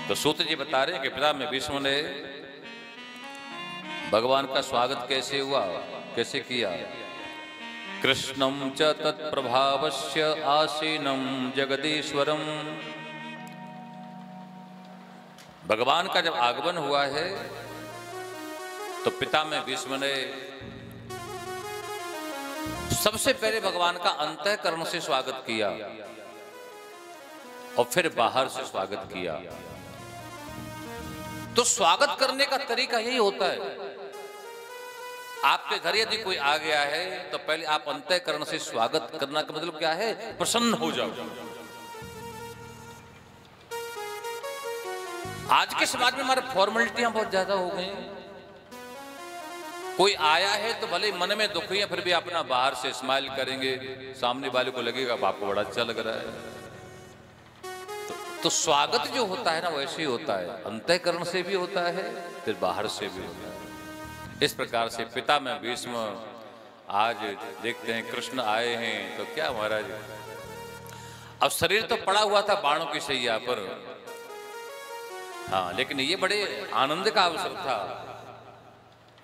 तो सूत जी बता रहे हैं कि पिता में भीष्म ने भगवान का स्वागत कैसे हुआ, कैसे किया। कृष्णं च तत्प्रभावस्य आसीनं जगदीश्वरम। भगवान का जब आगमन हुआ है तो पिता में भीष्म ने सबसे पहले भगवान का अंतःकरण से स्वागत किया और फिर बाहर से स्वागत किया। तो स्वागत करने का तरीका यही होता है। आपके घर यदि कोई आ गया है तो पहले आप अंतःकरण से स्वागत करना का मतलब क्या है, प्रसन्न हो जाओ। आज के समाज में हमारे फॉर्मेलिटियां बहुत ज्यादा हो गई। कोई आया है तो भले मन में दुख है फिर भी अपना बाहर से स्माइल करेंगे, सामने वाले को लगेगा आपको बड़ा अच्छा लग रहा है। तो स्वागत जो होता है ना वैसे ही होता है, अंतःकरण से भी होता है फिर बाहर से भी होता है। इस प्रकार से पिता में भीष्म आज देखते हैं कृष्ण आए हैं तो क्या महाराज, अब शरीर तो पड़ा हुआ था बाणों की शैया पर, हाँ, लेकिन ये बड़े आनंद का अवसर था।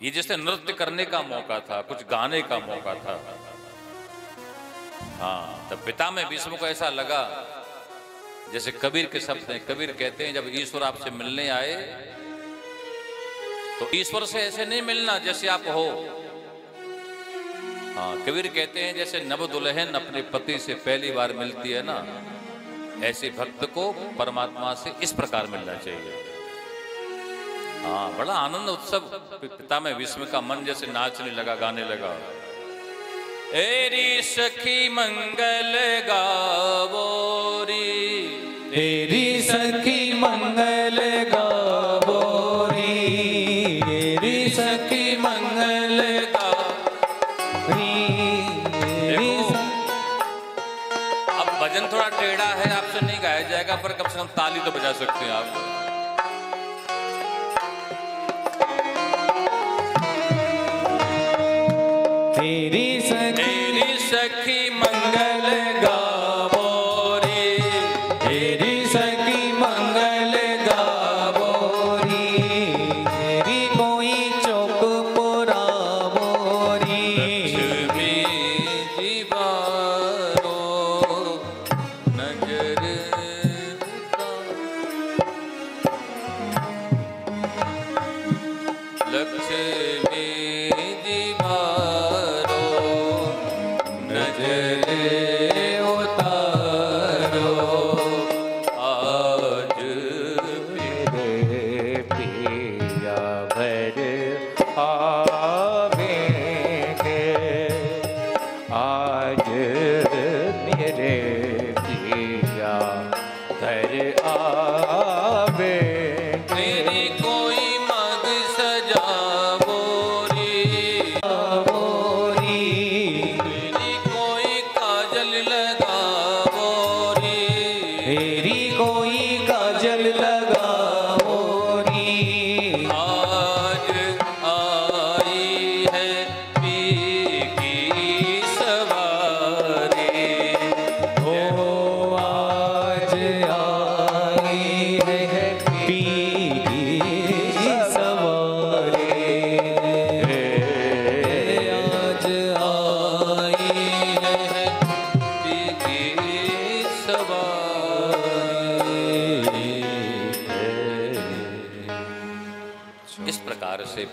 ये जैसे नृत्य करने का मौका था, कुछ गाने का मौका था। हाँ, तब पिता में भीष्म को ऐसा लगा जैसे कबीर के शब्द हैं। कबीर कहते हैं जब ईश्वर आपसे मिलने आए तो ईश्वर से ऐसे नहीं मिलना जैसे आप हो। हाँ, कबीर कहते हैं जैसे नव दुल्हन अपने पति से पहली बार मिलती है ना, ऐसे भक्त को परमात्मा से इस प्रकार मिलना चाहिए। हाँ, बड़ा आनंद उत्सव। पिता में भीष्म का मन जैसे नाचने लगा, गाने लगा। एरी सखी मंगल गावोरी, एरी सखी मंगल गावोरी, एरी सखी मंगल गावोरी। अब भजन थोड़ा टेढ़ा है, आपसे नहीं गाया जाएगा, पर कम से कम ताली तो बजा सकते हैं आप। तेरी सखी मंगल गावोरी, तेरी सखी मंगल गावोरी, तेरी कोई चौक पुरावोरी। लक्ष्मी दीवारो नजर लक्ष्मी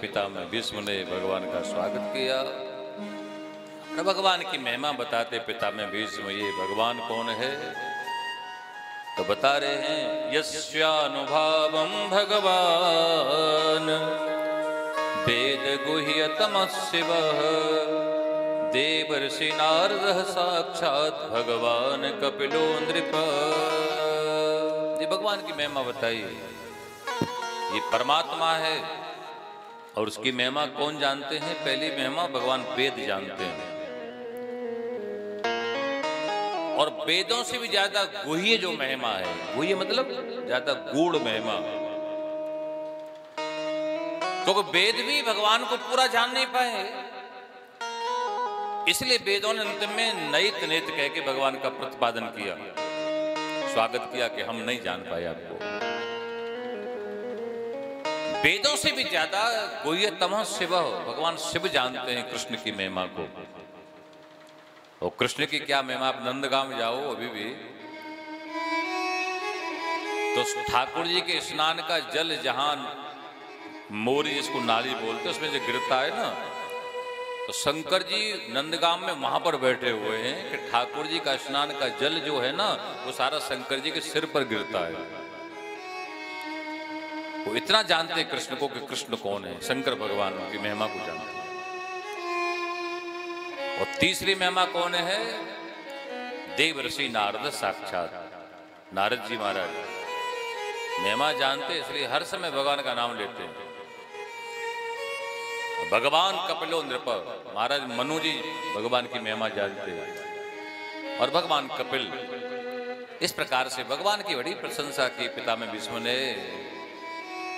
पिता में भीष्म ने भगवान का स्वागत किया। भगवान की महिमा बताते पिता में भीष्म ये भगवान कौन है, तो बता रहे हैं यस्यानुभावं भगवान वेद गुह्यतमः शिवः देवर्षि नारदः साक्षात् भगवान कपिलो नृप। ये भगवान की महिमा बताई। ये परमात्मा है और उसकी महिमा कौन जानते हैं? पहली महिमा भगवान वेद जानते हैं, और वेदों से भी ज्यादा गुह्य जो महिमा है, गुह्य मतलब ज्यादा गूढ़ महिमा, क्योंकि वेद भी भगवान को पूरा जान नहीं पाए, इसलिए वेदों ने अंत में नैत नेत कह के भगवान का प्रतिपादन किया, स्वागत किया कि हम नहीं जान पाए आपको। वेदों से भी ज्यादा गुह्यतमः शिव, भगवान शिव जानते हैं कृष्ण की महिमा को। और कृष्ण की क्या महिमा, आप नंदगांव जाओ अभी भी तो ठाकुर जी के स्नान का जल जहां मोरी जिसको नाली बोलते उसमें जो गिरता है ना, तो शंकर जी नंदगांव में वहां पर बैठे हुए हैं कि ठाकुर जी का स्नान का जल जो है ना वो सारा शंकर जी के सिर पर गिरता है। वो इतना जानते हैं कृष्ण को कि कृष्ण कौन है, शंकर भगवान की महिमा को जानते हैं। और तीसरी महिमा कौन है, देवर्षि नारद साक्षात नारद जी महाराज महिमा जानते, इसलिए हर समय भगवान का नाम लेते हैं। भगवान कपिलो नृप, महाराज मनु जी भगवान की महिमा जानते हैं। और भगवान कपिल, इस प्रकार से भगवान की बड़ी प्रशंसा की पिता में भीष्म ने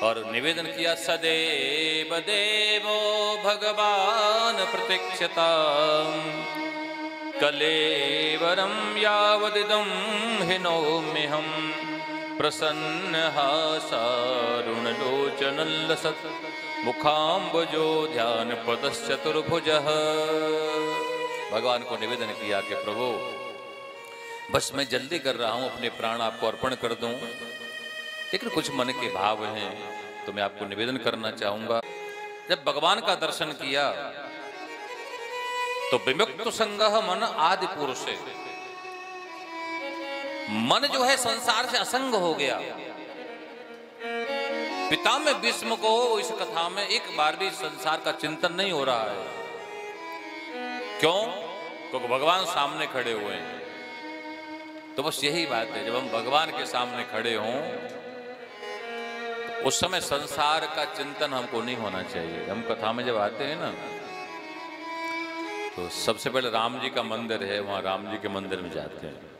और निवेदन किया, सदैव देवो भगवान प्रतीक्षता कलेवरम यावदिदं हिनोम्यहं प्रसन्न हासारुण लोचन लसत् मुखाम्बुजो ध्यान पदश्चतुर्भुज। भगवान को निवेदन किया कि प्रभु बस मैं जल्दी कर रहा हूं, अपने प्राण आपको अर्पण कर दूं, लेकिन कुछ मन के भाव हैं तो मैं आपको निवेदन करना चाहूंगा। जब भगवान का दर्शन किया तो विमुक्त संगह मन आदि पुरुष, मन जो है संसार से असंग हो गया। पिता में भीष्म को इस कथा में एक बार भी संसार का चिंतन नहीं हो रहा है। क्यों? क्योंकि भगवान सामने खड़े हुए हैं। तो बस यही बात है, जब हम भगवान के सामने खड़े हों तो उस समय संसार का चिंतन हमको नहीं होना चाहिए। हम कथा में जब आते हैं ना तो सबसे पहले राम जी का मंदिर है, वहां राम जी के मंदिर में जाते हैं।